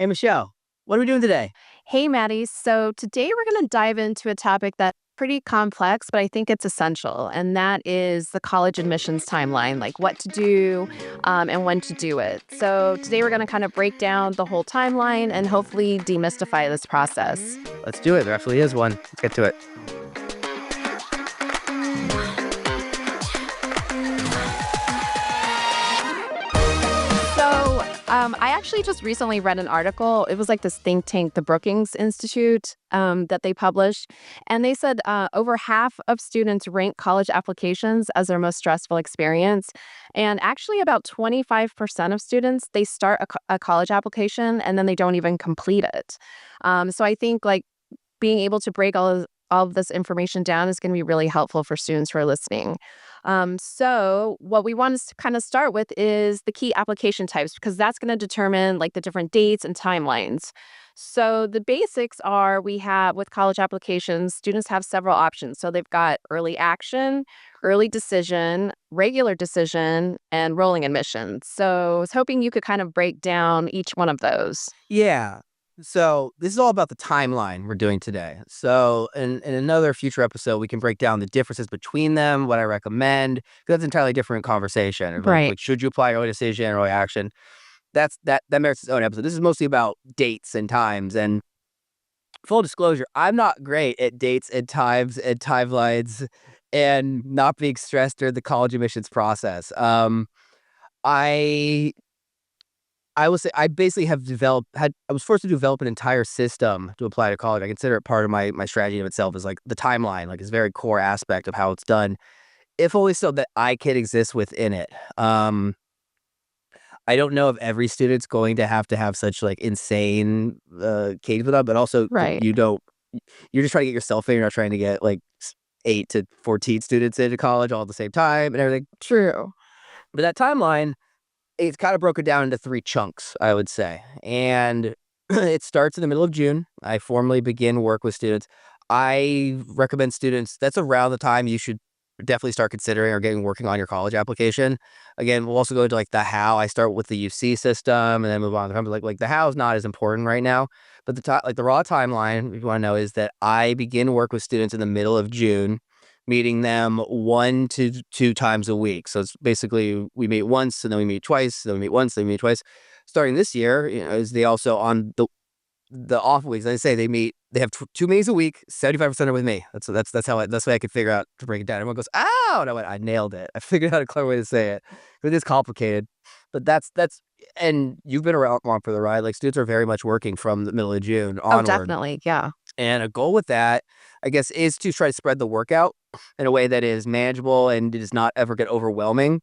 Hey, Michelle, what are we doing today? Hey, Mattie. So today we're going to dive into a topic that's pretty complex, but I think it's essential, and that is the college admissions timeline, like what to do and when to do it. So today we're going to kind of break down the whole timeline and hopefully demystify this process. Let's do it. There absolutely is one. Let's get to it. I actually just recently read an article. It was like this think tank, the Brookings Institute, that they published. And they said over half of students rank college applications as their most stressful experience. And actually, about 25% of students, they start a college application and then they don't even complete it. So I think like being able to break all of this information down is going to be really helpful for students who are listening. So what we want to kind of start with is the key application types, because that's going to determine like the different dates and timelines. So the basics are we have with college applications, students have several options. So they've got early action, early decision, regular decision, and rolling admissions. So I was hoping you could kind of break down each one of those. Yeah. So this is all about the timeline we're doing today. So in another future episode, we can break down the differences between them, what I recommend, because that's an entirely different conversation. Right. Like should you apply early decision, early action? That merits its own episode. This is mostly about dates and times. And full disclosure, I'm not great at dates and times and timelines and not being stressed during the college admissions process. I I will say I basically have I was forced to develop an entire system to apply to college. I consider it part of my strategy of itself is like the timeline, like it's a very core aspect of how it's done, if only so that I can exist within it. I don't know if every student's going to have such like insane cadence with that, but also Right. you're just trying to get yourself in. You're not trying to get like 8 to 14 students into college all at the same time and everything. True. But that timeline, it's kind of broken down into 3 chunks, I would say, and it starts in the middle of June. I formally begin work with students. I recommend students that's around the time you should definitely start considering or getting working on your college application. Again, we'll also go into, like, the how. I start with the UC system and then move on to like, the how is not as important right now, but the raw timeline, if you wanna know, is that I begin work with students in the middle of June, meeting them 1 to 2 times a week. So it's basically we meet once and then we meet twice, then we meet once, then we meet twice. Starting this year, is they also on the off weeks, I say they have 2 meetings a week, 75% are with me. That's how that's the way I could figure out to break it down. Everyone goes, "Ow!" And I went, "I nailed it. I figured out a clever way to say it." It is complicated, but that's and you've been around along for the ride. Like, students are very much working from the middle of June Oh, onward. definitely. Yeah. And a goal with that, I guess, is to try to spread the work out in a way that is manageable and does not ever get overwhelming.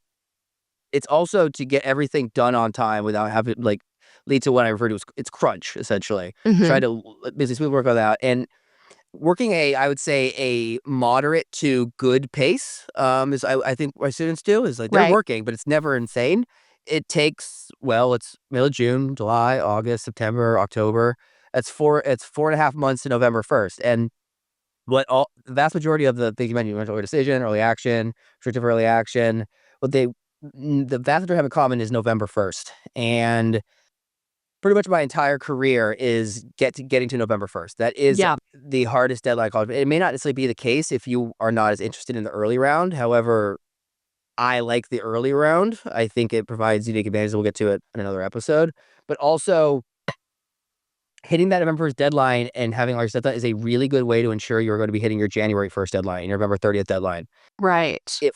It's also to get everything done on time without having like lead to what I refer to as it's crunch, essentially. Try Hmm. to basically work on that and working I would say a moderate to good pace. Is I think my students do is like they're Right. working, but it's never insane. It takes it's middle of June, July, August, September, October. It's 4.5 months to November 1st. And the vast majority of the things you mentioned early decision, early action, restrictive early action, what the vast majority have in common is November 1st. And pretty much my entire career is getting to November 1st. That is Yeah. the hardest deadline in college. It may not necessarily be the case if you are not as interested in the early round. However, I like the early round. I think it provides unique advantages. We'll get to it in another episode. But also hitting that November 1st deadline and having all your stuff done is a really good way to ensure you're going to be hitting your January 1st deadline and your November 30th deadline. Right. It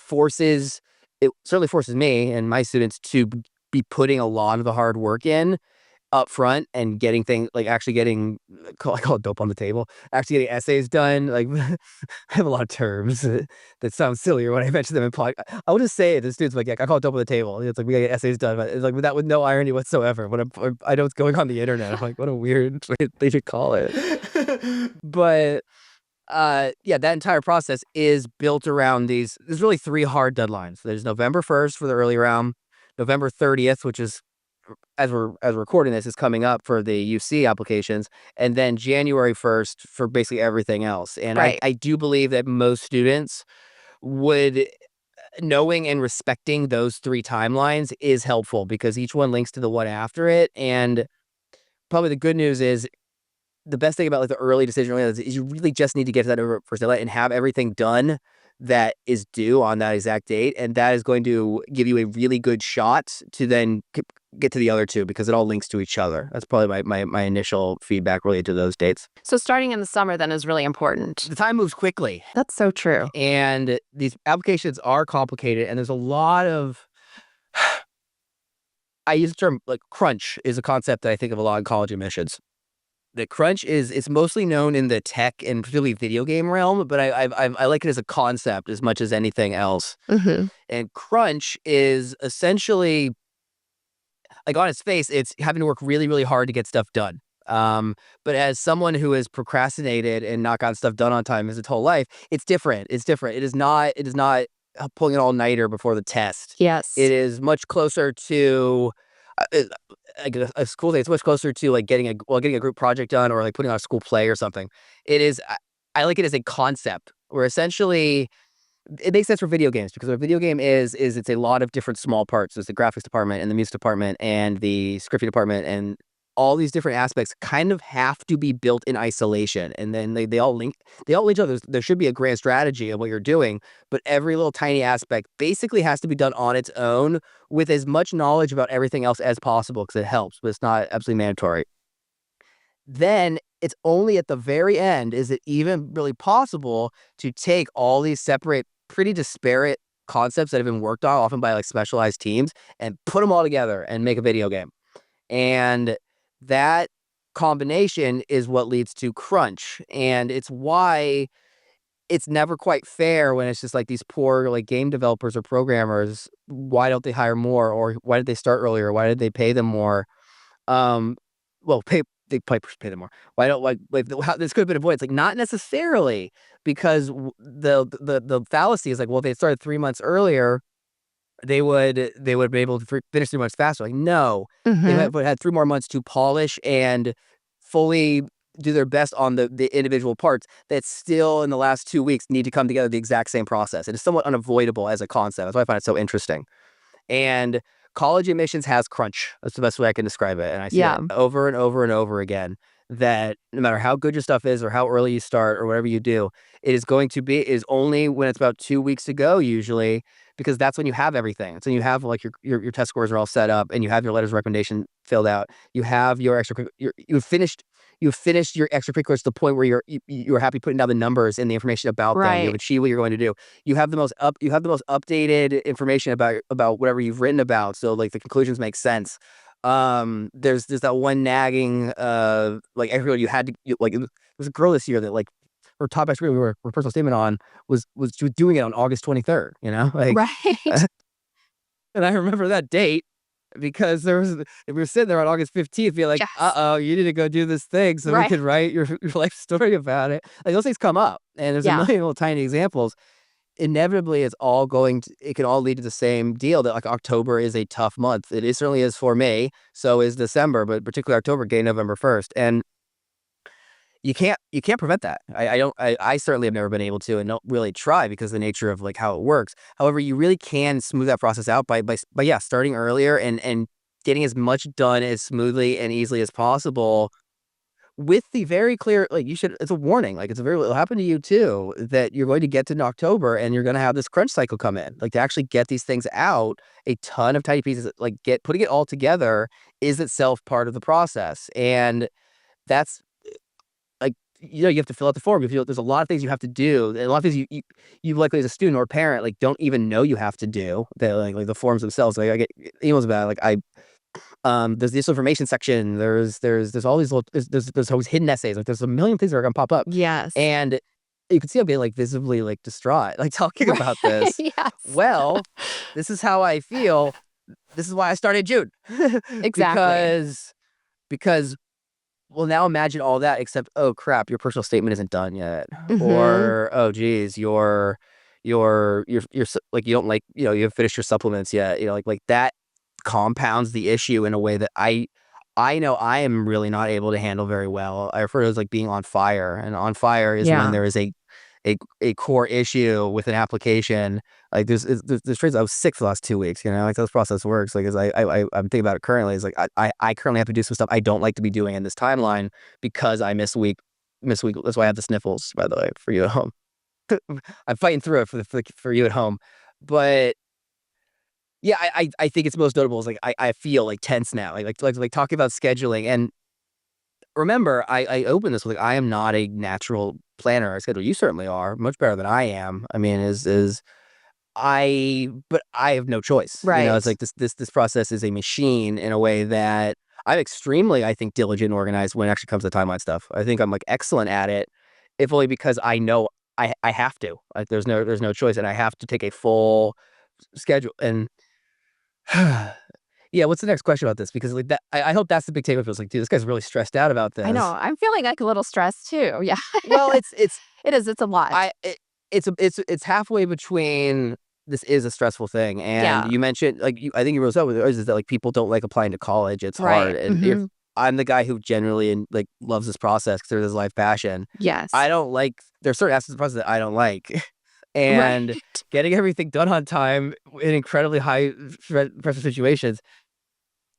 certainly forces me and my students to be putting a lot of the hard work in up front and getting things like actually getting I call it dope on the table, actually getting essays done. Like I have a lot of terms that sound sillier when I mention them in I will just say it to students like, yeah, I call it dope on the table. It's like we gotta get essays done, but it's like with that with no irony whatsoever. I know it's going on the internet. I'm like, what a weird way they should call it. But yeah, that entire process is built around there's really 3 hard deadlines. There's November 1st for the early round, November 30th, which is as we're recording this, is coming up for the UC applications, and then January 1st for basically everything else. And I Right. I do believe that most students would knowing and respecting those 3 timelines is helpful because each one links to the one after it, and probably the good news is the best thing about like the early decision is you really just need to get to that first deadline and have everything done that is due on that exact date, and that is going to give you a really good shot to then get to the other two because it all links to each other. That's probably my initial feedback related to those dates. So starting in the summer then is really important. The time moves quickly, That's so true. and these applications are complicated, and there's a lot of I use the term like crunch is a concept that I think of a lot in college admissions. The crunch is it's mostly known in the tech and particularly video game realm, but I like it as a concept as much as anything else. Mhm. And crunch is essentially like on its face, it's having to work really, really hard to get stuff done. But as someone who has procrastinated and not gotten stuff done on time his whole life, it's different. It's different. It is not pulling an all-nighter before the test. Yes. It is much closer to like a school day. It's much closer to like getting a group project done or like putting on a school play or something. It is I like it as a concept where essentially it makes sense for video games because what a video game is it's a lot of different small parts. There's the graphics department and the music department and the scripting department and all these different aspects kind of have to be built in isolation. And then they all link each other. There should be a grand strategy of what you're doing, but every little tiny aspect basically has to be done on its own with as much knowledge about everything else as possible because it helps, but it's not absolutely mandatory. Then it's only at the very end is it even really possible to take all these separate, pretty disparate concepts that have been worked on, often by like specialized teams, and put them all together and make a video game. And that combination is what leads to crunch. And it's why it's never quite fair when it's just like these poor like game developers or programmers. Why don't they hire more? Or why did they start earlier? Why did they pay them more? Um, well, they probably pay them more. Why don't like how this could have been avoided? It's like not necessarily because the fallacy is like, well, if they started 3 months earlier, they would be able to finish 3 months faster. Like no, they Mhm. had 3 more months to polish and fully do their best on the individual parts that still in the last 2 weeks need to come together the exact same process. It is somewhat unavoidable as a concept. That's why I find it so interesting. And college admissions has crunch. That's the best way I can describe it. And I see Yeah. it over and over and over again that no matter how good your stuff is or how early you start or whatever you do, it is only when it's about 2 weeks to go usually because that's when you have everything. It's when you have like your test scores are all set up and you have your letters of recommendation filled out. You have your you've finished your extracurriculars to the point where you're happy putting down the numbers and the information about them. You have Right. achieved what you're going to do. You have the most updated information about whatever you've written about, so like the conclusions make sense. There's that one nagging like everyone you had to like there's a girl this year that like her top extra we were personal statement on was she was doing it on August 23rd, like Right. and I remember that date because we were sitting there on August 15th being like, Yes. "Uh-oh, you need to go do this thing so we Right. could write your life story about it." Like those things come up and there's a Yeah. million little tiny examples. Inevitably, it can all lead to the same deal that like October is a tough month. Certainly is for me. So is December, but particularly October, getting November 1st. And you can't prevent that. I certainly have never been able to and don't really try because of the nature of like how it works. However, you really can smooth that process out by yeah, starting earlier and getting as much done as smoothly and easily as possible with the very clear like you should it's a warning, like it'll happen to you too, that you're going to get to October and you're gonna have this crunch cycle come in. Like to actually get these things out, a ton of tiny pieces, like putting it all together is itself part of the process. And that's like you have to fill out the form. You feel there's a lot of things you have to do. And a lot of things you likely as a student or parent like don't even know you have to do. They like the forms themselves. Like I get emails about it, like there's this information section. There's all these little there's always hidden essays. Like there's a million things that are gonna pop up. Yes. And you can see I'm being like visibly like distraught, like talking Right. about this. Yes. Well, this is how I feel. This is why I started June. Exactly. because because well now imagine all that except oh crap, your personal statement isn't done yet. Mhm. Or oh geez, like you don't like you haven't finished your supplements yet. Like that compounds the issue in a way that I know I am really not able to handle very well. I refer to it as like being on fire, and on fire is when Yeah. there is a core issue with an application, like there's trades. I was sick for the last 2 weeks. Like this process works. Like as I'm thinking about it currently, is like I currently have to do some stuff I don't like to be doing in this timeline because I miss week. That's why I have the sniffles, by the way, for you at home. I'm fighting through it for you at home, but yeah, I think it's most notable is like I feel like tense now, like talking about scheduling. And remember, I opened this with like I am not a natural planner or scheduler. You certainly are much better than I am. I mean, but I have no choice. It's Right. like this process is a machine in a way that I'm extremely, I think, diligent and organized when it actually comes to timeline stuff. I think I'm like excellent at it, if only because I know I have to. Like there's no choice, and I have to take a full schedule. And yeah, what's the next question about this? Because like that, I hope that's the big takeaway. It was like, dude, this guy's really stressed out about I know. this. I'm feeling like a little stressed too. Yeah. Well, It is. It's a lot. I it, it's halfway between this is a stressful thing, and Yeah. you mentioned like I think you wrote up with is that like people don't like applying to college. It's hard, Right. and if I'm the guy who generally like loves this process because there's his life passion. I Yes. don't like there's certain aspects of the process that I don't like, Right. and getting everything done on time in incredibly high pressure situations.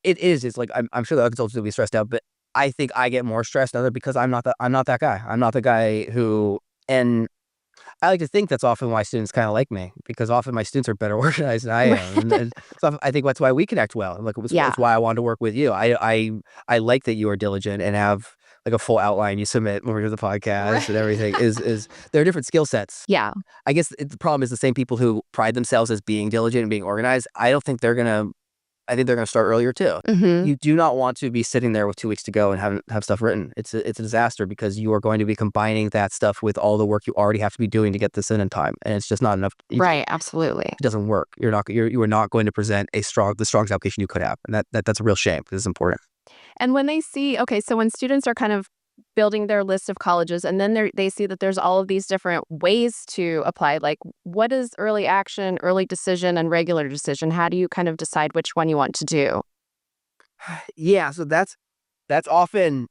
It is. It's like I'm sure the other consultants will be stressed out, but I think I get more stressed out because I'm not that guy. I'm not the guy who and I like to think that's often why students kind of like me because often my students are better organized than I am, Right. and so I think that's why we connect well. Like Yeah. it's why I wanted to work with you. I like that you are diligent and have like a full outline you submit when we do the podcast and Right. everything. Is there are different skill sets. Yeah. I guess the problem is the same people who pride themselves as being diligent and being organized. I think they're gonna start earlier too. Mhm. You do not want to be sitting there with 2 weeks to go and have stuff written. It's a disaster because you are going to be combining that stuff with all the work you already have to be doing to get this in time, and it's just not enough. Right. Absolutely. It doesn't work. You are not going to present the strongest application you could have, and that's a real shame because it's important. And when they see, okay, so when students are kind of building their list of colleges and then they see that there's all of these different ways to apply, like what is early action, early decision, and regular decision? How do you kind of decide which one you want to do? Yeah, so that's often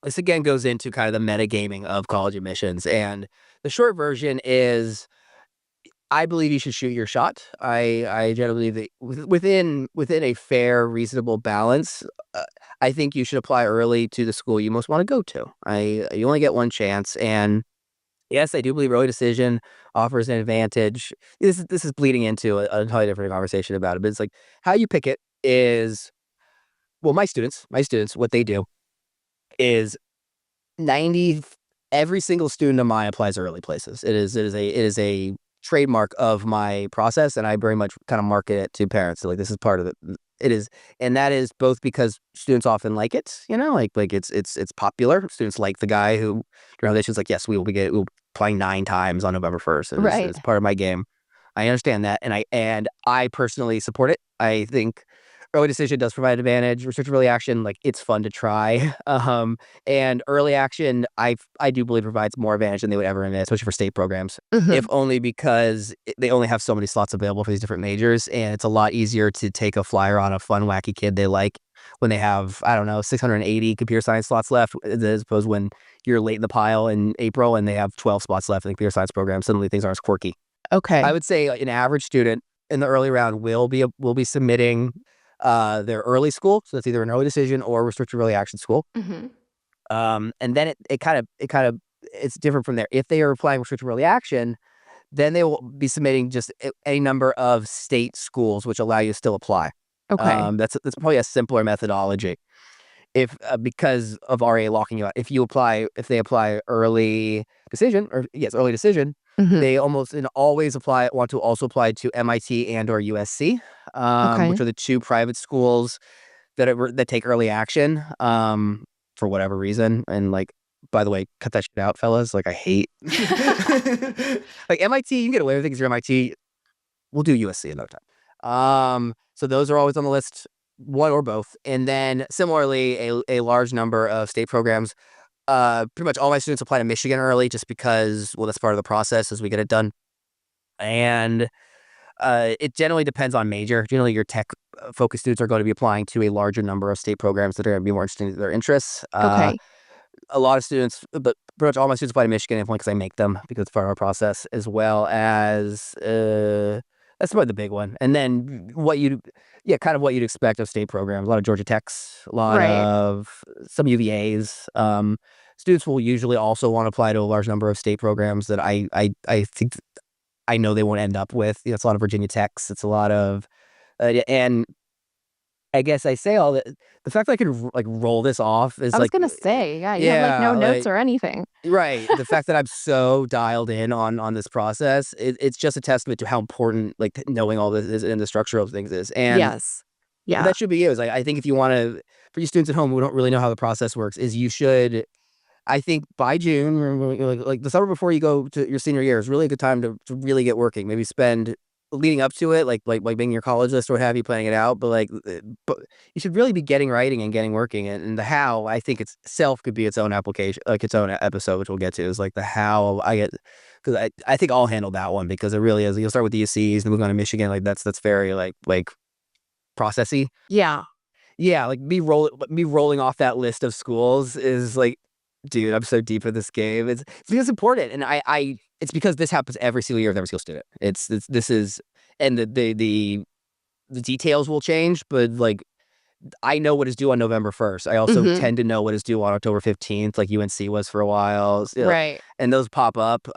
this again goes into kind of the metagaming of college admissions, and the short version is I believe you should shoot your shot. I generally believe that within a fair, reasonable balance, I think you should apply early to the school you most want to go to. You only get one chance, and yes, I do believe early decision offers an advantage. This is bleeding into a entirely different conversation about it, but it's like how you pick it is well, my students, what they do is 90 every single student of mine applies early places. It is a trademark of my process, and I very much kind of market it to parents. So, like this is part of it is, and that is both because students often like it, like it's popular. Students like the guy who organizations like, yes, we'll be playing 9 times on November 1st. Right. It's part of my game. I understand that, and I personally support it. I think early decision does provide advantage. Research early action, like it's fun to try. And early action, I do believe provides more advantage than they would ever admit, especially for state programs. If Mhm. only because they only have so many slots available for these different majors, and it's a lot easier to take a flyer on a fun, wacky kid they like when they have, I don't know, 680 computer science slots left, as opposed when you're late in the pile in April and they have 12 spots left in the computer science program. Suddenly things aren't as quirky. I Okay. would say an average student in the early round will be submitting their early school, so that's either an early decision or restricted early action school. Mhm. And then it's different from there. If they are applying restricted early action, then they will be submitting just any number of state schools which allow you to still apply. Okay. That's probably a simpler methodology. If because of RA locking you out, if they apply early decision or yes, early decision, Mhm. they almost and always want to also apply to MIT and or USC, which Okay. are the two private schools that take early action, for whatever reason. And like, by the way, cut that shit out, fellas. Like, I hate like MIT. You can get away with it because you're MIT. We'll do USC in no time. So those are always on the list, one or both. And then similarly, a large number of state programs. Pretty much all my students apply to Michigan early, just because well, that's part of the process as we get it done. And it generally depends on major. Generally, your tech focused students are going to be applying to a larger number of state programs that are going to be more interesting to their interests. Okay. a lot of students, but pretty much all my students apply to Michigan, because I make them, because it's part of our process, as well as that's probably the big one. And then kind of what you'd expect of state programs. A lot of Georgia Techs, a lot Right. of some UVAs. Students will usually also want to apply to a large number of state programs that I think I know they won't end up with. It's a lot of Virginia Techs. It's a lot of and I guess I say all that. The fact that I could like roll this off is I was like, gonna say, yeah, you have, like, yeah, no notes like or anything. right. The fact that I'm so dialed in on this process, it's just a testament to how important like knowing all this is and the structure of things is. And Yes. Yeah. that should be you. Is like I think if you want to, for you students at home who don't really know how the process works, is you should. I think by June, or like the summer before you go to your senior year, is really a good time to really get working. Maybe spend leading up to it, like being your college list or what have you, planning it out. But but you should really be getting writing and getting working. And the how, I think itself could be its own application, like its own episode, which we'll get to. Is like the how I get, because I think I'll handle that one, because it really is. You'll start with the UCs and move on to Michigan. Like that's very like processy. Yeah. Yeah, like me rolling off that list of schools is like, dude, I'm so deep in this game. It's important, and it's because this happens every single year with every single student. This is, and the details will change, but like I know what is due on November 1st. I also Mhm. tend to know what is due on October 15th, like UNC was for a while. Right. And those pop up.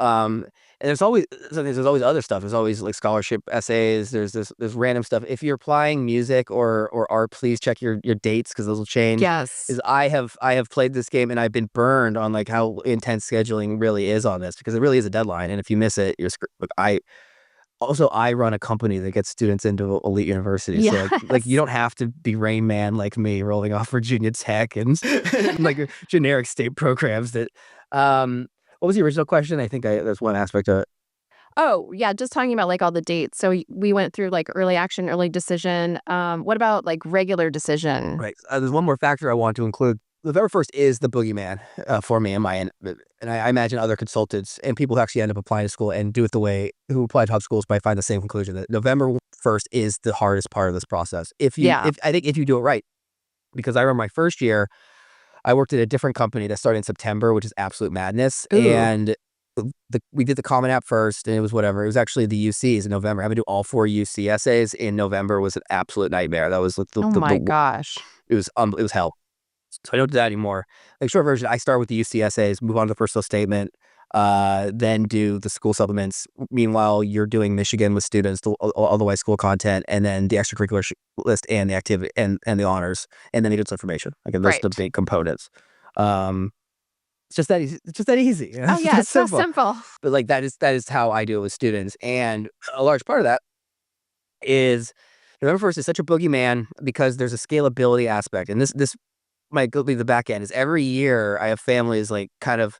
And there's always other stuff. There's always like scholarship essays. There's random stuff. If you're applying music or art, please check your dates, because those will change. Yes. Is I have played this game and I've been burned on like how intense scheduling really is on this, because it really is a deadline. And if you miss it, you're screwed. I run a company that gets students into elite universities, so like you Yes. don't have to be Rain Man like me, rolling off Virginia Tech and, and like generic state programs. What was the original question? I think there's one aspect of it. Oh, yeah, just talking about, like, all the dates. So, we went through, like, early action, early decision. What about, like, regular decision? Right. There's one more factor I want to include. November 1st is the boogeyman for me and my end. And I imagine other consultants and people who actually end up applying to school and do it the way who apply to top schools might find the same conclusion, that November 1st is the hardest part of this process. Yeah. If I think if you do it right, because I remember my first year, I worked at a different company that started in September, which is absolute madness. Ooh. And we did the Common App first, and it was whatever. It was actually the UCs in November. Having to do all 4 UC essays in November was an absolute nightmare. That was Oh my gosh. it was hell. So I don't do that anymore. Like short version, I start with the UC essays, move on to the personal statement, then do the school supplements. Meanwhile, you're doing Michigan with students, all the way school content, and then the extracurricular list and the activity and the honors, and then the information. Again, those are the Right. big components. Um, it's just that easy. It's just that easy. Oh, It's yeah, that it's so simple. simple. But like that is how I do it with students, and a large part of that is November 1st is such a boogeyman because there's a scalability aspect, and this might go be the back end. Is every year I have families like kind of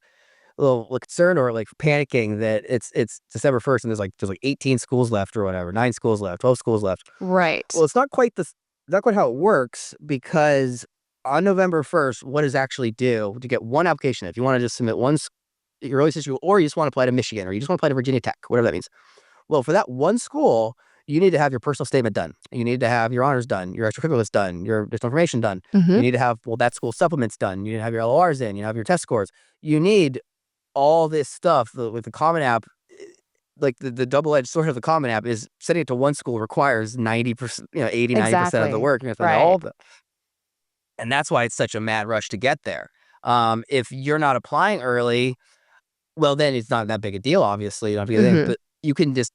a little like, concerned or like panicking that it's December 1st and there's like 18 schools left or whatever, 9 schools left, 12 schools left. Right. Well, it's not quite how it works, because on November 1st, what is actually due to get one application, if you want to just submit your early issue, or you just want to apply to Michigan, or you just want to apply to Virginia Tech, whatever that means. Well, for that one school, you need to have your personal statement done. You need to have your honors done, your extracurriculars done, your additional information done. You Mhm. need to have, that school supplements done. You need to have your LORs in. You have your test scores. You need all this stuff with the Common App. Like the double-edged sword of the Common App is sending it to one school requires 90%, 80, 90% of the Exactly. work. You have to do all Right. of it. And that's why it's such a mad rush to get there. If you're not applying early, well, then it's not that big a deal, obviously. You don't have to get anything, Mhm. but you can just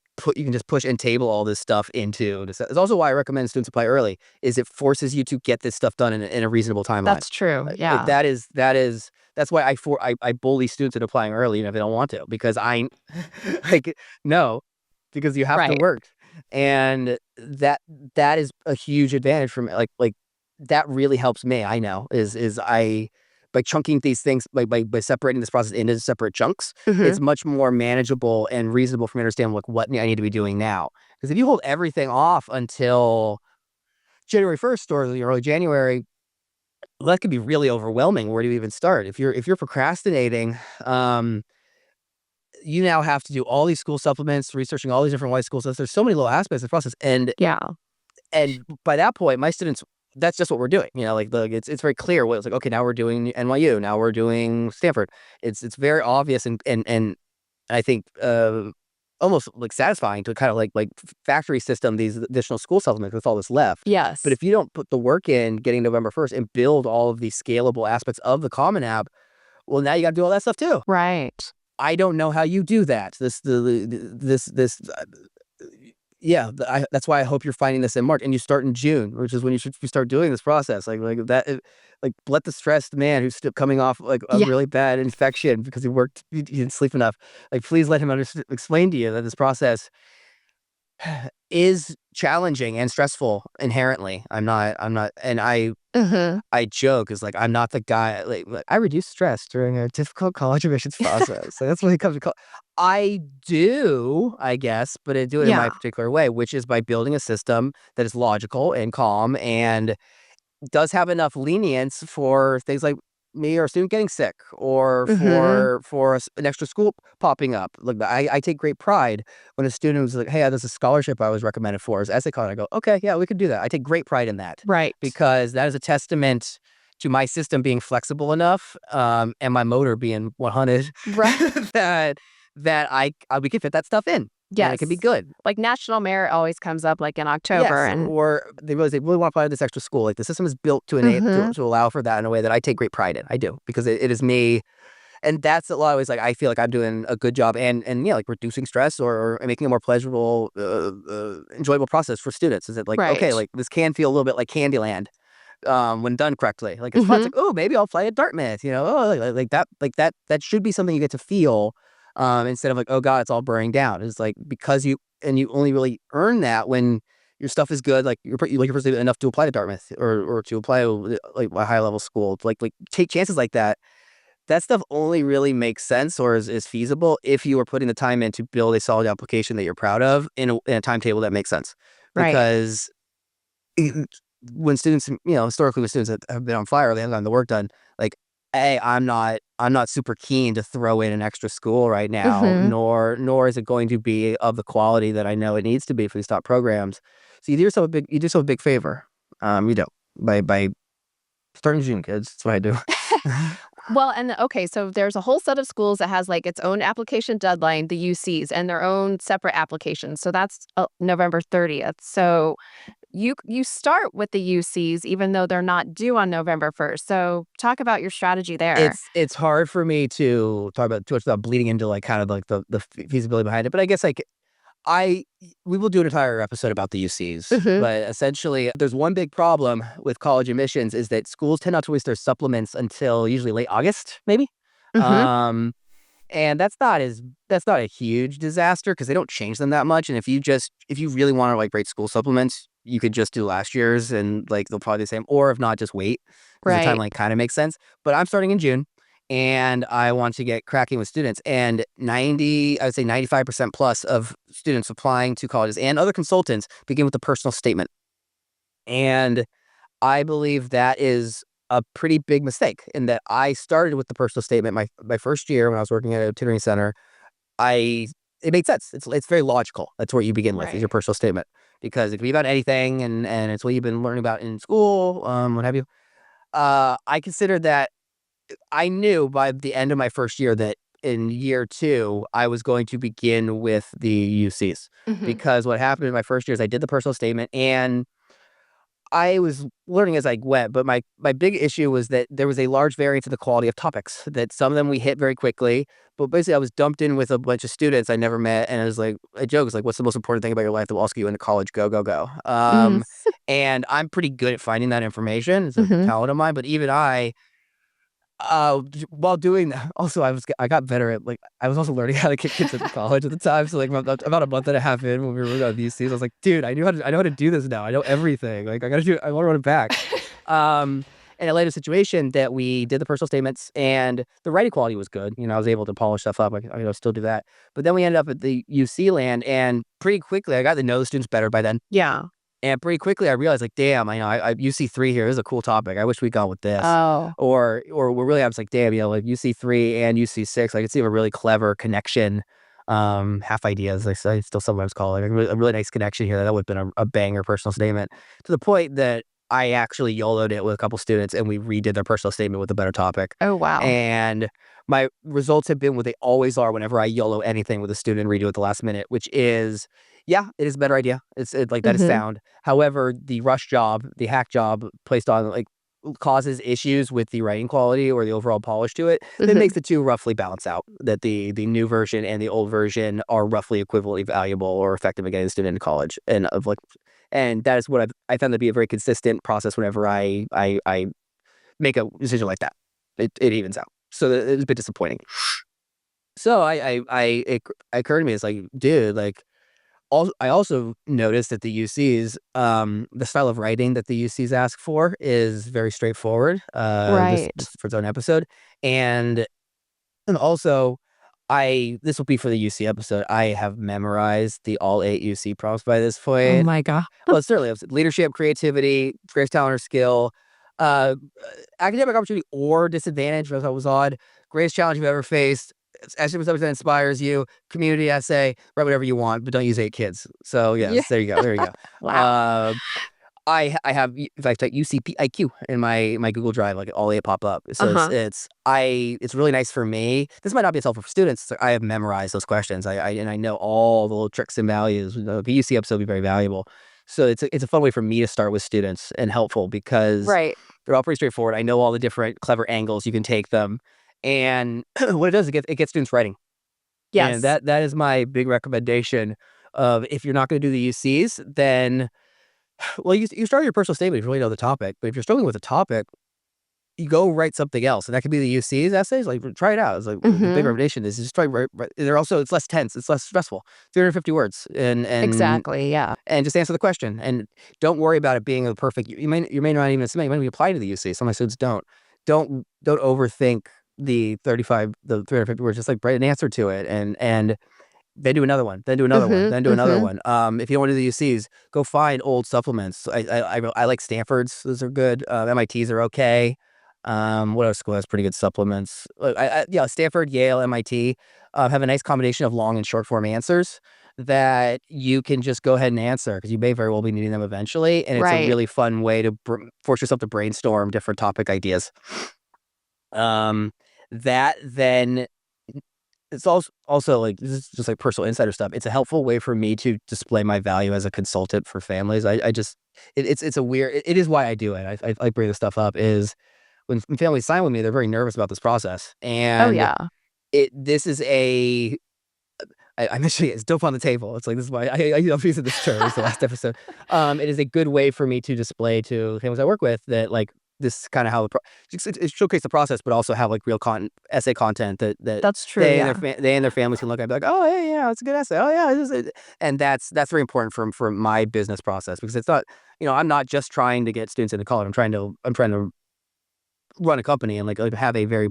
push and table all this stuff into this. It's also why I recommend students apply early, is it forces you to get this stuff done in a reasonable timeline. That's true, Like yeah. that's why I bully students into applying early, even if they don't want to, because I like no, because you have to Right. work, and that is a huge advantage for me. Like that really helps me. I know is I by chunking these things, by separating this process into separate chunks, it's Mhm. much more manageable and reasonable for me to understand like what I need to be doing now. Because if you hold everything off until January 1st or the early January, well, that could be really overwhelming. Where do you even start? If you're procrastinating, you now have to do all these school supplements, researching all these different white schools. There's so many little aspects of the process, and Yeah. and by that point, my students that's just what we're doing. Like it's very clear what it's like. Okay, now we're doing NYU. Now we're doing Stanford. It's very obvious and I think almost like satisfying to kind of like factory system these additional school supplements with all this left. But Yes. if you don't put the work in getting November 1st and build all of these scalable aspects of the Common App, well, now you got to do all that stuff too. Right. I don't know how you do that. Yeah, that's why I hope you're finding this in March and you start in June, which is when you start doing this process. Like that, like let the stressed man who's still coming off like a Yeah. really bad infection because he didn't sleep enough. Like, please let him explain to you that this process is challenging and stressful inherently. I'm not, and Mhm. I joke is like I'm not the guy like I reduce stress during a difficult college admissions process. So that's when it comes to I do, I guess, but I do it in my Yeah. particular way, which is by building a system that is logical and calm and does have enough lenience for things like me or a student getting sick or Mhm. for an extra school popping up. Look, I take great pride when a student was like, "Hey, there's a scholarship I was recommended for as essay con." I go, "Okay, yeah, we could do that." I take great pride in that Right. because that is a testament to my system being flexible enough, and my motor being 100 Right. that we can fit that stuff in and it can be Yes. good. Like, national merit always comes up, like, in October, Yes, and or they really want to apply this extra school. Like the system is built to Mhm. to allow for that in a way that I take great pride in. I do because it is me, and that's a lot of ways. Like I feel like I'm doing a good job, and yeah, like reducing stress or making a more pleasurable, enjoyable process for students. Is it like okay, Right. like this can feel a little bit like Candyland, when done correctly. Like it's fun. It's Mhm. like, oh, maybe I'll play at Dartmouth. Oh, that should be something you get to feel, instead of like, oh God, it's all burning down. It's like because you only really earn that when your stuff is good. Like you're personally enough to apply to Dartmouth or to apply to like a high level school. Like take chances like that. That stuff only really makes sense or is feasible if you are putting the time in to build a solid application that you're proud of in a timetable that makes sense. Right. Because it when students, historically when students have been on fire, they haven't gotten the work done, like, A, I'm not super keen to throw in an extra school right now, Mhm. nor is it going to be of the quality that I know it needs to be for these top programs. So you do yourself a big favor, you do, by starting June, kids. That's what I do. Well, and okay, so there's a whole set of schools that has, like, its own application deadline, the UCs, and their own separate applications, so that's, November 30th. So you start with the UCs even though they're not due on November 1st, so talk about your strategy there. It's hard for me to talk about too much without bleeding into, like, kind of like the feasibility behind it, but I guess, like, I we will do an entire episode about the UCs, Mhm. but essentially, there's one big problem with college admissions is that schools tend not to release their supplements until usually late August, maybe. Mhm. Um, and that's not a huge disaster because they don't change them that much. And if you really want to like rate school supplements, you could just do last year's and like they'll probably be the same, or if not, just wait because the Right. timeline kind of makes sense. But I'm starting in June and I want to get cracking with students. And I would say 95% plus of students applying to colleges and other consultants begin with a personal statement. And I believe that is a pretty big mistake in that I started with the personal statement my first year when I was working at a tutoring center. I It made sense. It's very logical. That's what you begin with is your Right. personal statement because it can be about anything and it's what you've been learning about in school, what have you. I considered that I knew by the end of my first year that in year 2, I was going to begin with the UCs Mhm. because what happened in my first year is I did the personal statement and I was learning as I went, but my big issue was that there was a large variance in the quality of topics, that some of them we hit very quickly, but basically I was dumped in with a bunch of students I never met, and it was like a joke, it's like, "What's the most important thing about your life that will also get you into college? Go, go, go." Mhm. And I'm pretty good at finding that information, it's a Mhm. talent of mine, but even while doing that, also I got better at like I was also learning how to kick kids in college at the time. So like about a month and a half in when we were working on these things, I was like, dude, I know how to do this now. I know everything. Like I want to run it back. Um, in a later situation that we did the personal statements and the writing quality was good. I was able to polish stuff up. Still do that. But then we ended up at the UC land, and pretty quickly I got to know the students better by then. Yeah. And pretty quickly, I realized, like, damn, UC3 here is a cool topic. I wish we'd gone with this. Oh. Or we're really, I was like, damn, like UC3 and UC6, I could see a really clever connection. Half ideas, I still sometimes call it a really nice connection here. That would have been a banger personal statement to the point that I actually YOLO'd it with a couple students and we redid their personal statement with a better topic. Oh, wow. And my results have been what they always are whenever I YOLO anything with a student and redo it at the last minute, which is, yeah, it is a better idea. Like that is Mhm. sound. However, the rush job, the hack job placed on like causes issues with the writing quality or the overall polish to it. That Mhm. makes the two roughly balance out. That the new version and the old version are roughly equivalently valuable or effective at getting a student into college. And that is what I found to be a very consistent process whenever I make a decision like that. It evens out. So it was a bit disappointing. So it occurred to me, it's like, dude, like I also noticed that the UCs, the style of writing that the UCs ask for is very straightforward. Right. This for its own episode, and also, this will be for the UC episode. I have memorized the all 8 UC prompts by this Oh point. my god. Well, it's certainly leadership, creativity, greatest talent or skill, uh, academic opportunity or disadvantage, which I thought was odd, greatest challenge you've ever faced, ask something that inspires you, community essay, write whatever you want, but don't use 8 kids. So, Yeah. yes, there you go, there you go. Wow. Uh I have in fact like UCPIQ in my Google Drive, like all 8 pop up. So Uh-huh. it's really nice for me. This might not be as helpful for students. So I have memorized those questions. I know all the little tricks and values. The UC episode will be very valuable. So it's a fun way for me to start with students and helpful because Right. they're all pretty straightforward. I know all the different clever angles you can take them. And what it does, it gets students writing. And Yes. that is my big recommendation of if you're not going to do the UCs, then well, you start your personal statement if you really know the topic, but if you're struggling with a topic, you go write something else, and that could be the UC's essays. Like, try it out. It's like the big Mhm. recommendation is just try write. They're also it's less tense, it's less stressful. 350 words, Exactly, yeah. and just answer the question, and don't worry about it being a perfect. You may not even submit. You might be apply to the UC. Some of my students don't. Don't overthink the 350 words. Just like write an answer to it, and then do another one, then do another one, Mhm, then do another mhm. one. If you don't wanna do the UCs, go find old supplements. I like Stanford's, those are good. MIT's are okay. What other school has pretty good supplements? Yeah, Stanford, Yale, MIT, have a nice combination of long and short form answers that you can just go ahead and answer because you may very well be needing them eventually, and it's a Right. really fun way to force yourself to brainstorm different topic ideas. Um, that then it's also, like, this is just, like, personal insider stuff. It's a helpful way for me to display my value as a consultant for families. I just it's a weird it is why I do it. I bring this stuff up is when families sign with me, they're very nervous about this process, Oh, and yeah. this is I mentioned it's dope on the table. It's like, this is why I'm using this term, it's the last episode. It is a good way for me to display to families I work with that, like, this is kinda how it showcase the process, but also have, like, real essay content that That's true, yeah. they and their families can look at and be like, "Oh, yeah, yeah, it's a good essay. Oh, yeah, this is" and that's very important for my business process because it's not I'm not just trying to get students into college. I'm trying to run a company and, like, have a very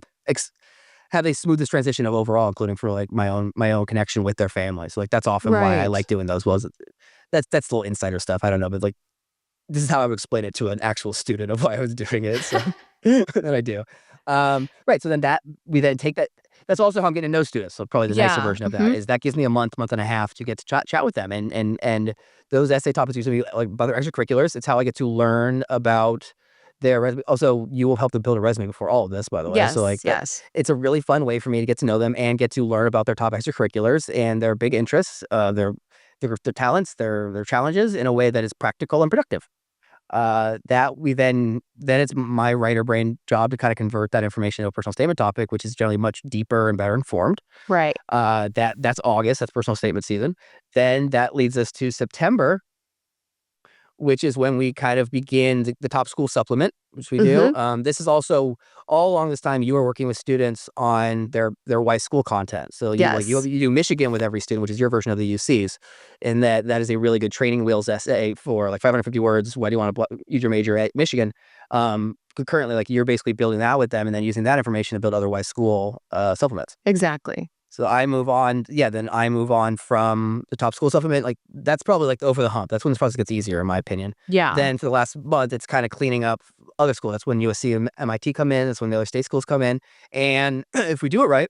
have a smoothest transition of overall, including for, like, my own connection with their family. So, like, that's often why I Right. like doing those was that's a little insider stuff. I don't know, but, like, this is how I would explain it to an actual student of why I was doing it, so that I do. Right, so then we then take that that's also how I'm getting to know students, so probably the nicer Yeah, version of that mhm. is that gives me a month and a half to get to chat with them, and those essay topics usually like other extracurriculars. It's how I get to learn about their resume. Also, you will help them build a resume before all of this, by the way, so, Yes, like, that yes. it's a really fun way for me to get to know them and get to learn about their top extracurriculars and their big interests, their talents, their challenges in a way that is practical and productive. That we then it's my writer brain job to kinda convert that information to a personal statement topic, which is generally much deeper and better informed. Right. That's August, that's personal statement season. Then that leads us to September, which is when we kind of begin the top school supplement, which we do. Mhm. This is also all along this time you are working with students on their Y school content. So Yes. you do Michigan with every student, which is your version of the UCs, and that is a really good training wheels essay for like 550 words. Why do you want to use your major at Michigan? Currently, like you're basically building that with them, and then using that information to build other Y school supplements. Exactly. So I move on then I move on from the top school supplement, like, that's probably, like, over the hump. That's when this process gets easier, in my opinion. Yeah. Then for the last month, it's kinda cleaning up other school. That's when USC and MIT come in, that's when the other state schools come in, and if we do it right,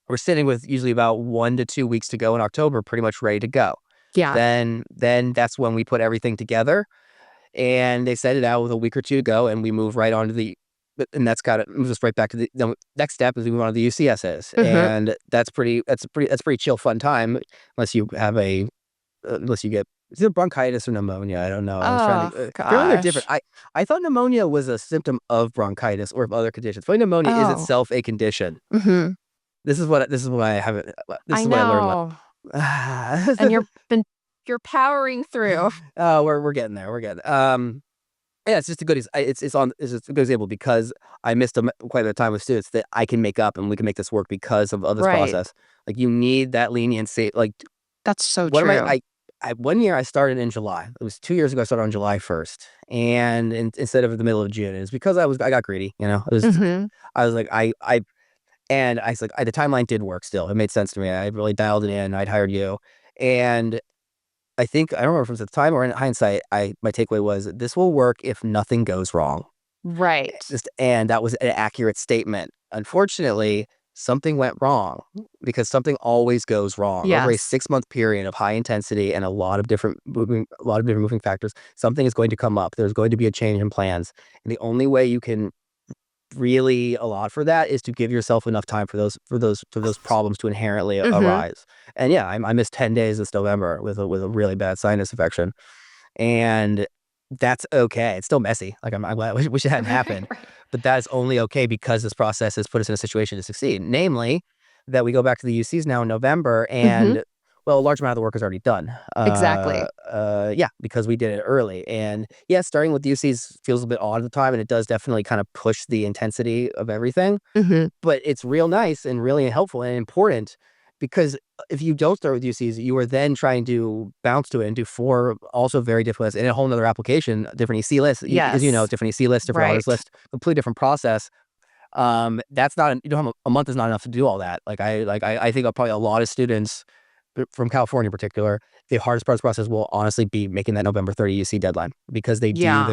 we're sitting with usually about 1 to 2 weeks to go in October, pretty much ready to go. Yeah. Then that's when we put everything together, and they set it out with a week or two to go, and we move right on to and that's got it moves us right back to the next step is we move on to the UC essays, Mhm. and that's a pretty chill, fun time, unless you have unless you get is it bronchitis or pneumonia? I don't know. I was trying Oh, to. Apparently, they're different. gosh. I thought pneumonia was a symptom of bronchitis or of other conditions. But pneumonia is Oh. itself a condition. Mhm. This is what I haven't. This I is what I learned. know. And you're powering through. Oh, we're getting there. We're getting. Yeah, it's just a good. It's just a good example because I missed quite a bit of time with students that I can make up and we can make this work because of this Right. process. Like you need that leniency. Like That's so what am true. I 1 year I started in July. It was 2 years ago. I started on July 1st, and instead of the middle of June, it's because I got greedy. Mhm. I was like and I was like the timeline did work. Still, it made sense to me. I really dialed it in. I'd hired you, and I don't remember if it was at the time or in hindsight. My takeaway was this will work if nothing goes wrong. Right. And that was an accurate statement. Unfortunately, something went wrong because something always goes wrong over a Yes. 6 month period of high intensity and a lot of different moving factors. Something is going to come up. There's going to be a change in plans, and the only way you can really allot for that is to give yourself enough time for those problems to inherently Mhm. arise. And yeah, I missed 10 days this November with a really bad sinus infection, and that's okay. It's still messy. Like, I'm glad wish it hadn't Right, happened, right. but that is only okay because this process has put us in a situation to succeed. Namely, that we go back to the UCs now in November Mhm. and, well, a large amount of the work is already done. Exactly. Yeah, because we did it early. And, yeah, starting with the UCs feels a bit odd at the time, and it does definitely kind of push the intensity of everything, Mhm. but it's real nice and really helpful and important because if you don't start with UCs, you are then trying to bounce to it and do 4 also very different lists and a whole nother application, different EC lists, as you know, Yes. different EC lists, different honors Right. list, completely different process. That's not you don't have a month is not enough to do all that. I think probably a lot of students from California in particular, the hardest part of the process will honestly be making that November 30 UC deadline because Yeah.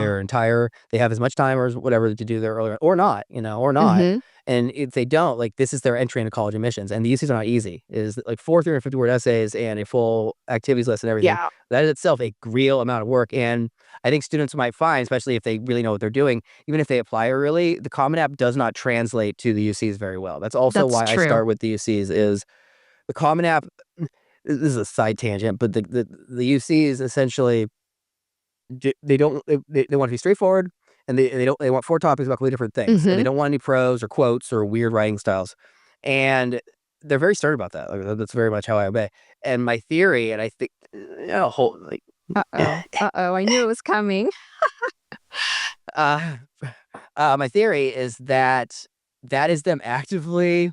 they have as much time or whatever to do their earlier or not, or not. Mhm. And if they don't, like this is their entry into college admissions. And the UCs are not easy. It is like 4 350 word essays and a full activities list and everything. Yeah. That is itself a real amount of work. And I think students might find, especially if they really know what they're doing, even if they apply early, the Common App does not translate to the UCs very well. That's also That's why I true. start with the UCs is the Common App. This is a side tangent, but the UCs essentially they don't they want to be straightforward, and they want 4 topics about completely different things, and they Mhm. don't want any prose or quotes or weird writing styles, and they're very stern about that. Like, that's very much how I obey. And my theory, and I think, whole like, Uh-oh. Uh-oh, I knew it was coming. uh, my theory is that that is them actively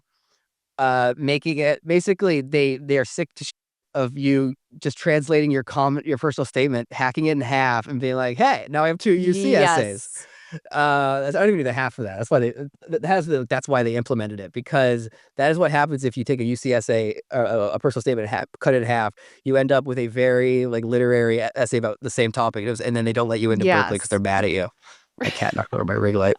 making it basically they are sick of you just translating your personal statement, hacking it in half, and being like, "Hey, now I have 2 UC essays." Yes. I don't even do the half of that. That's why that's why they implemented it because that is what happens if you take a UC essay, a personal statement, and cut it in half. You end up with a very like literary essay about the same topic, and then they don't let you into Berkeley because they're Yes. mad at you. My cat knocked over my ring light.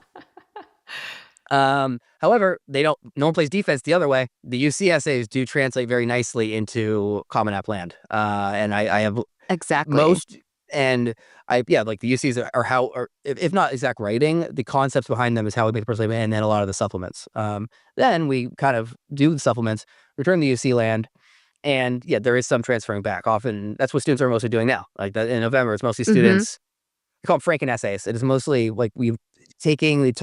However, they don't. No one plays defense the other way. The UC essays do translate very nicely into Common App land, and I have Exactly. most, and yeah, like the UCs are how, or if not exact writing, the concepts behind them is how we make the personal statement, and then a lot of the supplements. Then we kind of do the supplements, return the UC land, and yeah, there is some transferring back. Often that's what students are mostly doing now. Like that in November, it's mostly Mhm. students we call them Franken essays. It is mostly like we've taking the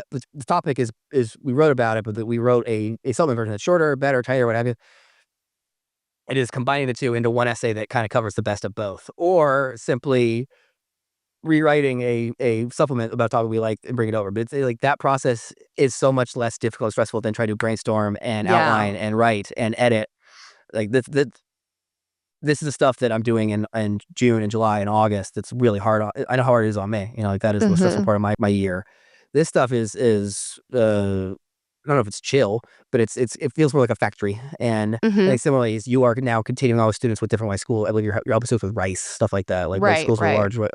topic is we wrote about it, but that we wrote a supplement version that's shorter, better, tighter, what have you. It is combining the two into one essay that kind of covers the best of both, or simply rewriting a supplement about a topic we like and bring it over. But it's like that process is so much less difficult and stressful than trying to brainstorm and Yeah. outline and write and edit. Like this is the stuff that I'm doing in June and July and August. That's really hard. I know how hard it is on me. Like that is the most stressful Mhm. part of my year. This stuff is I don't know if it's chill, but it feels more like a factory. And I Mhm. think similarly, is you are now continuing on with students with different way school. I believe you're helping students with rice stuff like that. Like Right, schools are right. large, but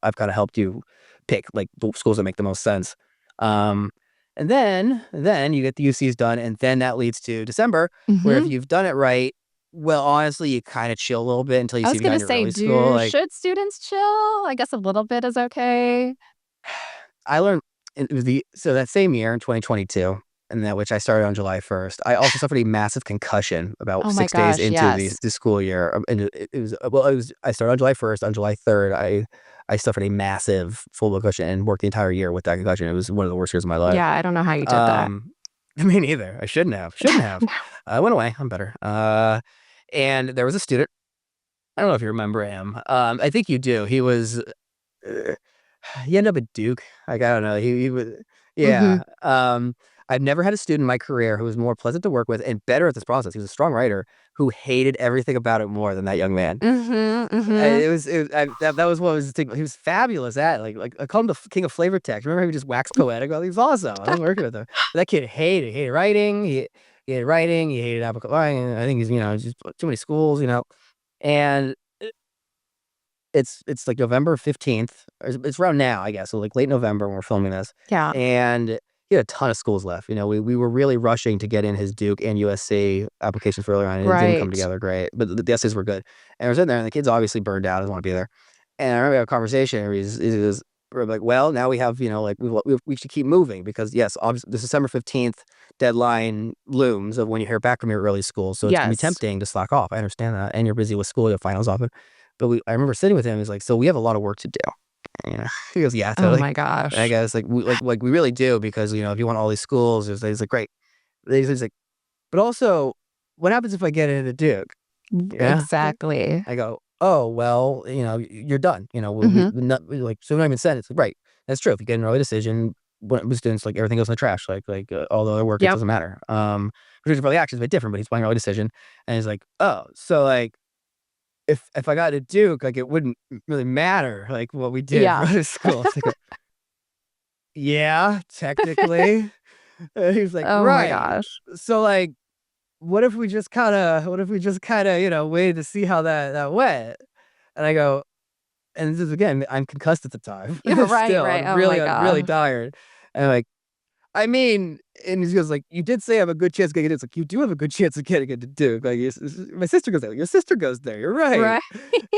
I've kind of helped you pick like the schools that make the most sense. Um, and then you get the UCs done, and then that leads to December, where if Mhm. you've done it right Well, honestly, you kind of chill a little bit until you I see was if you got gonna into say, early school. do Like should students chill? I guess a little bit is okay. I learned it was so that same year in 2022, and that which I started on July 1st. I also suffered a massive concussion about Oh my 6 days gosh, into yes. the school year. And it was well, it was I started on July 1st. On July 3rd, I suffered a massive full concussion and worked the entire year with that concussion. It was one of the worst years of my life. Yeah, I don't know how you did that. Um, Me neither. I shouldn't have. Shouldn't have. I went away. I'm better. And there was a student. I don't know if you remember him. I think you do. Uh, he ended up at Duke. Like, I don't know. He was, Mhm. yeah. I've never had a student in my career who was more pleasant to work with and better at this process. He was a strong writer who hated everything about it more than that young man. Mhm, mhm. That was what was he was fabulous at like I called him the king of flavor text. Remember how he just waxed poetic? Well, he was awesome. I love working with him. But that kid hated writing. He hated writing. He hated writing. I think he's just too many schools. And it's like November 15th. It's around now, I guess. So like late November when we're filming this, Yeah, and he had a ton of schools left. We were really rushing to get in his Duke and USC applications for earlier on, and it didn't come right. together great. But the essays were good, and we're sitting there, and the kid's obviously burned out, doesn't want to be there. And I remember we had a conversation where we're like, well, now we have, like we should keep moving because yes, obviously this December 15th deadline looms of when you hear back from your early school. So it's gonna be Yes. tempting to slack off. I understand that. And you're busy with school, your finals often. But I remember sitting with him, he's like, so we have a lot of work to do. He goes, yeah, Oh totally. my And I gosh. guess like we really do because if you want all these schools, he's like, great. He's like, but also, what happens if I get into Duke? Yeah. Exactly. I go, "Oh, well, you're done. Mhm. Like, so we don't even send it." It's like, right. That's true. If you get an early decision, when with students, like, everything goes in the trash. All the other work, it Yep. doesn't matter. Particularly for the action's a bit different, but he's playing early decision. And he's like, "Oh, so, like, if I got a Duke, like, it wouldn't really matter, like, what we did for Yeah. other schools." I go, "Yeah, technically." And he was like, Oh my "Right. gosh. So, like, what if we just kinda, waited to see how that went?" And I go, and this is again, I'm concussed at the time. Yeah, right, Still, right. Oh my I'm really gosh. tired. And like, I mean, and he goes like, "You did say I have a good chance of getting it." It's like, "You do have a good chance of getting into Duke." Like, my sister goes there. Your sister goes there. You're right. Right.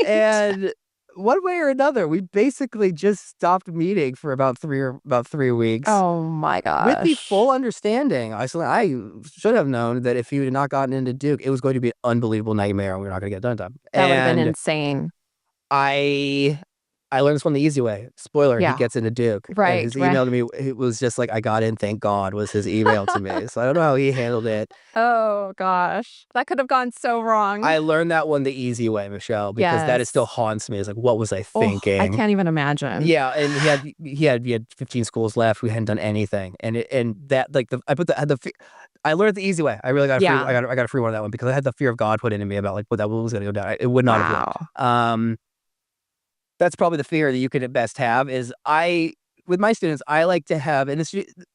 And one way or another, we basically just stopped meeting for about 3 weeks Oh my with the full gosh. understanding. I should have known that if he had not gotten into Duke, it was going to be an unbelievable nightmare and we were not going to get done in time. That would've been And insane. I I learned this one the easy way. Spoiler, he Yeah. gets into Duke, and Right, his right. email to me, it was just like, "I got in, thank God," was his email to me. So I don't know how he handled it. Oh gosh. That could have gone so wrong. I learned that one the easy way, Michelle, because that it still Yes. haunts me. It's like, "What was I Oh, I thinking?" can't even imagine. Yeah, and he had 15 schools left. We hadn't done anything, and that like the I put the had the fe I learned the easy way. I really got a free Yeah. I got a free one on that one because I had the fear of God put into me about like what that was gonna go down. It would not have worked. Wow. That's probably the fear that you could at best have is with my students, I like to have, and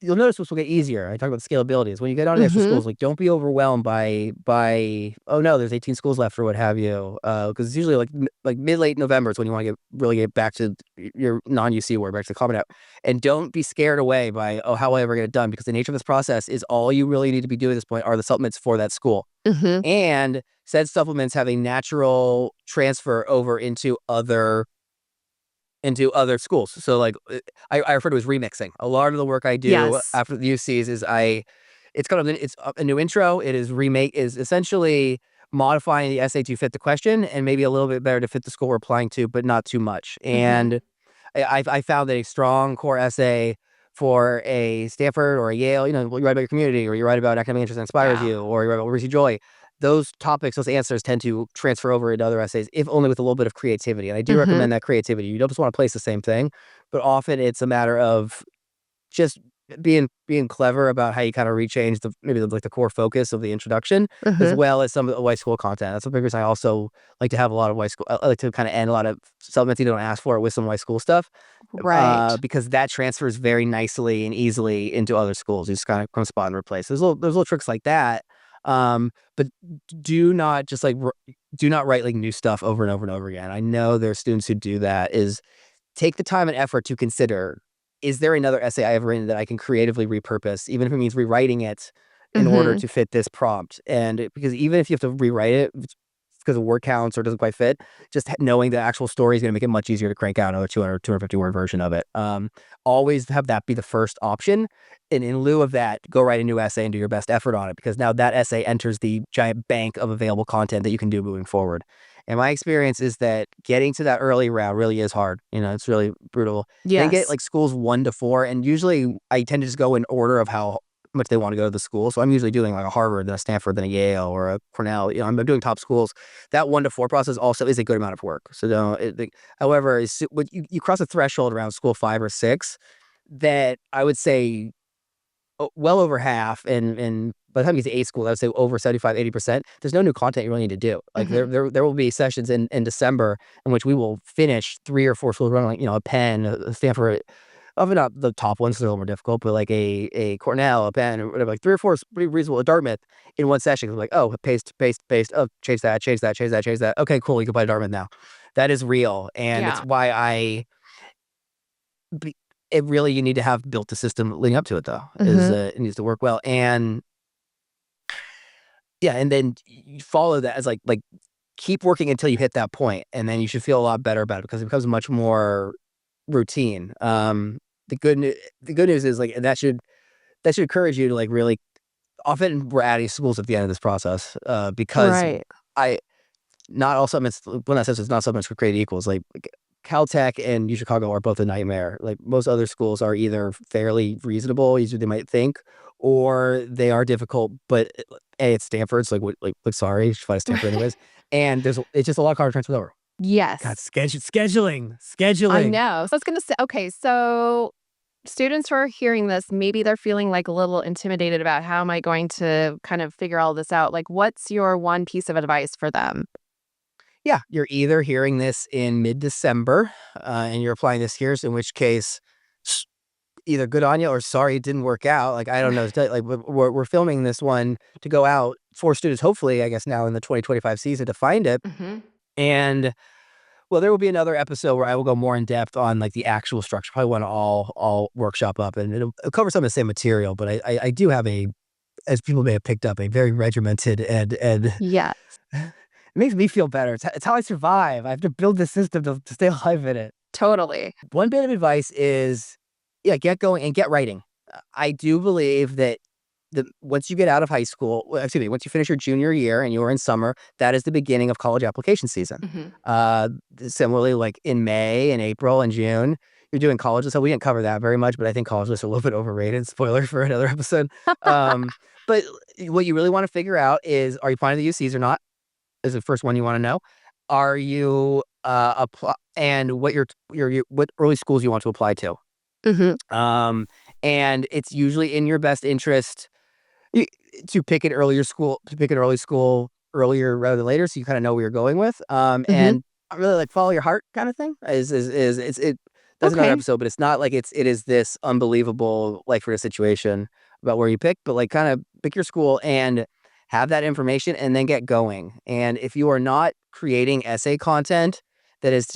you'll notice this will get easier. I talk about scalability is when you get on the extra Mhm. schools, like don't be overwhelmed by oh no, there's 18 schools left or what have you. Because it's usually like mid late November is when you want to really get back to your non UC work, back to common app, and don't be scared away by oh how will I ever get it done because the nature of this process is all you really need to be doing at this point are the supplements for that school. Mhm. And said supplements have a natural transfer over into other schools. So, like, I refer to as remixing. A lot of the work I do Yes. after the UCs is it's kind of it's a new intro. It is essentially modifying the essay to fit the question and maybe a little bit better to fit the school we're applying to, but not too much. Mhm. And I found that a strong core essay for a Stanford or a Yale, you write about your community or you write about academic interest that inspires Yeah. you or you write about Lucy Joy. Those topics, those answers tend to transfer over into other essays, if only with a little bit of creativity. And I do Mhm. recommend that creativity. You don't just want to place the same thing, but often it's a matter of just being clever about how you kinda rechange like, the core focus of the introduction, as Mhm. well as some of the white school content. That's the big reason I also like to have a lot of white school I like to kinda end a lot of supplements you don't ask for with some white school stuff, Right. because that transfers very nicely and easily into other schools. You just kinda come spot and replace. There's little tricks like that, but do not just, like, do not write, like, new stuff over and over and over again. I know there are students who do that, is take the time and effort to consider, is there another essay I have written that I can creatively repurpose, even if it means rewriting it, in order Mhm. to fit this prompt. And because even if you have to rewrite it because of word counts or doesn't quite fit, just knowing the actual story is going to make it much easier to crank out another 200, 250 word version of it. Always have that be the first option. And in lieu of that, go write a new essay and do your best effort on it, because now that essay enters the giant bank of available content that you can do moving forward. And my experience is that getting to that early round really is hard. It's really brutal. Then get Yes. like schools 1 to 4. And usually I tend to just go in order of how much they want to go to the school. So I'm usually doing like a Harvard, then a Stanford, then a Yale or a Cornell. I'm doing top schools. That 1 to 4 process also is a good amount of work. So don't, however, when you cross a threshold around school 5 or 6, that I would say well over half, and by the time you get to A school, I would say over 75, 80%. There's no new content you really need to do. Like Mhm. there will be sessions in December in which we will finish 3 or 4 schools running, like, a Penn, a Stanford, probably not the top ones, 'cause they're a little more difficult, but like a Cornell, a Penn, or whatever, like 3 or 4 is pretty reasonable. A Dartmouth in one session. 'Cause like, oh, paste, paste, paste. Oh, change that, change that, change that, change that. Okay, cool. You can play Dartmouth now. That is real, and it's Yeah. why be it really, you need to have built the system leading up to it, though. Mhm. It needs to work well, and yeah, and then you follow that as like keep working until you hit that point, and then you should feel a lot better about it because it becomes much more routine. The good news is, like, and that should encourage you to, like, really, often we're adding schools at the end of this process, because Right. I not all supplements, when that says it's not supplements for created equals, like Caltech and U Chicago are both a nightmare. Like, most other schools are either fairly reasonable, easier than you might think, or they are difficult, but A, it's Stanford, so, like, sorry, you should find a Stanford anyways, and it's just a lot of college transfer over. God, Yes. I scheduling. know. So I was gonna say, okay, so students who are hearing this, maybe they're feeling like a little intimidated about how am I going to kind of figure all this out? Like, what's your one piece of advice for them? Yeah, you're either hearing this in mid-December, and you're applying this here, so in which case, s either good on you or sorry it didn't work out. Like, I don't know, like, we're filming this one to go out for students, hopefully, I guess, now in the 2025 season to find it, Mhm. and, well, there will be another episode where I will go more in depth on, like, the actual structure, probably wanna all workshop up, and it'll cover some of the same material, but I do have as people may have picked up, a very regimented and Yes, it makes me feel better. It's how I survive. I have to build this system to stay alive in it. totally. One bit of advice is, yeah, get going and get writing. I do believe that once you get out of high school, well, excuse me, once you finish your junior year and you're in summer, that is the beginning of college application season. Mhm. Uh, Similarly, like in May and April and June, you're doing college. So we didn't cover that very much, but I think college lists are a little bit overrated. Spoiler for another episode. Um, but what you really want to figure out is, are you applying to the UCs or not? Is the first one you wanna know. Are you, apply and what early schools you want to apply to. Mhm. Um, and it's usually in your best interest y to pick an early school earlier rather than later, so you kinda know where you're going with, Mhm. and I really, like, follow your heart kinda thing is it that's another Okay. episode, but it's not like it is this unbelievable, like, for a situation about where you pick, but, like, kinda pick your school and have that information and then get going, and if you are not creating essay content that is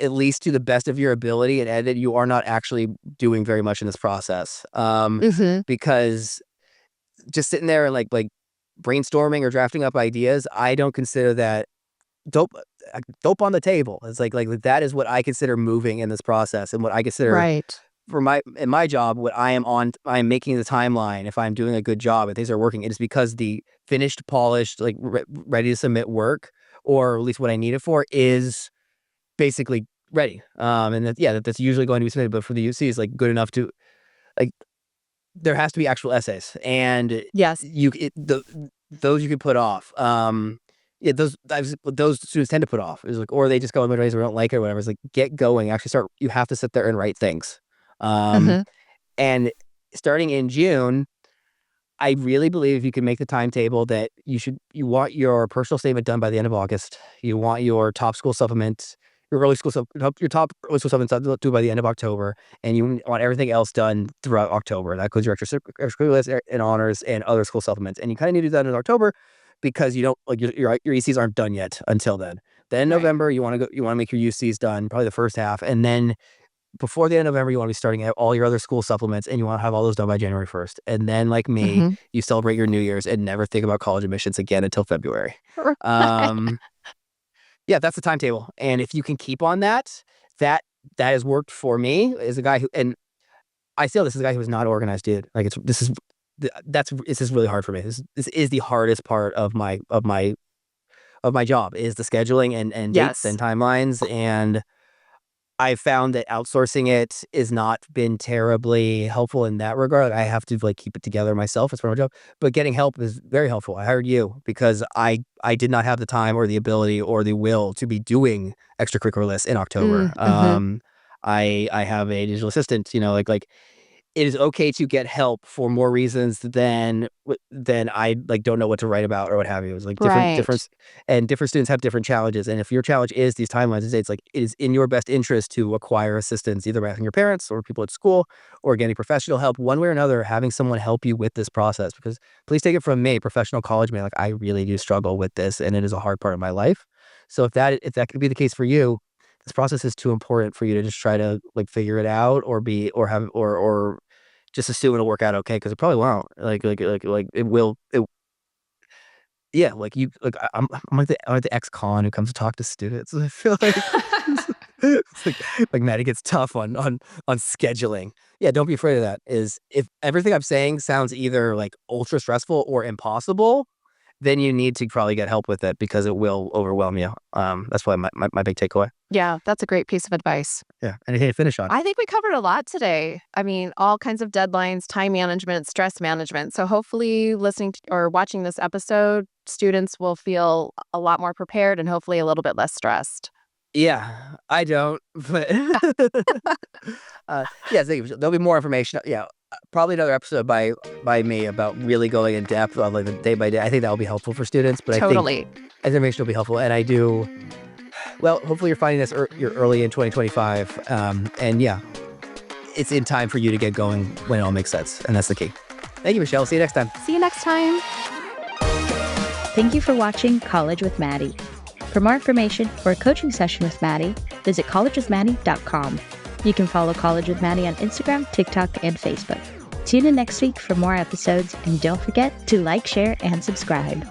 at least to the best of your ability and edit, you are not actually doing very much in this process, Mhm. because just sitting there and brainstorming or drafting up ideas, I don't consider that dope dope on the table. It's like that is what I consider moving in this process, and what I consider Right. for my job, what I am making the timeline. If I'm doing a good job and things are working, it is because the finished, polished, like ready to submit work, or at least what I need it for, is basically ready. And that's usually going to be submitted, but for the UC is like good enough to like there has to be actual essays, and Yes. you it the those you can put off. Yeah, those students tend to put off. It's like, or they just go in ways where they don't like it or whatever. It's like, get going, actually start. You have to sit there and write things. Um, Mhm. and starting in June, I really believe if you can make the timetable that you want your personal statement done by the end of August. You want your top school supplement, your top early school supplements due by the end of October, and you want everything else done throughout October. That includes your extracurriculars and honors and other school supplements. And you kind of need to do that in October because you don't like your ECs aren't done yet until then. Then in Right. November, you want to make your UCs done, probably the first half, and then before the end of November, you want to be starting out all your other school supplements, and you want to have all those done by January 1st. And then, like me, Mhm. you celebrate your New Year's and never think about college admissions again until February. Right. Um, yeah, that's the timetable. And if you can keep on that, that that has worked for me as a guy who, and I feel this is a guy who is not organized, dude. Like this is really hard for me. This is the hardest part of my job is the scheduling and dates Yes. and timelines. And I found that outsourcing it is not been terribly helpful in that regard. I have to like keep it together myself as part of my job, but getting help is very helpful. I hired you because I did not have the time or the ability or the will to be doing extracurricular lists in October. Mhm. I have a digital assistant, like it is okay to get help for more reasons than I, like, don't know what to write about or what have you. It's, like, Right. different students have different challenges, and if your challenge is these timelines and dates, like, it is in your best interest to acquire assistance either by asking your parents or people at school or getting professional help. One way or another, having someone help you with this process, because please take it from me, professional college man, like, I really do struggle with this, and it is a hard part of my life. So if that could be the case for you, this process is too important for you to just try to, like, figure it out or be or have or just assume it'll work out okay, because it probably won't. Like, it will yeah, like, you like, I'm like the ex-con who comes to talk to students. I feel like it's like Mattie gets tough on scheduling. Yeah, don't be afraid of that, is if everything I'm saying sounds either, like, ultra stressful or impossible, then you need to probably get help with it because it will overwhelm you. That's probably my big takeaway. Yeah, that's a great piece of advice. Yeah, anything to finish on? I think we covered a lot today. I mean, all kinds of deadlines, time management, stress management. So hopefully listening to or watching this episode, students will feel a lot more prepared and hopefully a little bit less stressed. Yeah, I don't, but yeah, there'll be more information. Yeah, probably another episode by me about really going in depth on like the day by day. I think that will be helpful for students, but I think Totally. information will be helpful. And I do well. Hopefully, you're finding this you're early in 2025, and yeah, it's in time for you to get going when it all makes sense, and that's the key. Thank you, Michelle. See you next time. See you next time. Thank you for watching College with Mattie. For more information or a coaching session with Mattie, visit collegewithmattie.com. You can follow College with Mattie on Instagram, TikTok, and Facebook. Tune in next week for more episodes, and don't forget to like, share, and subscribe.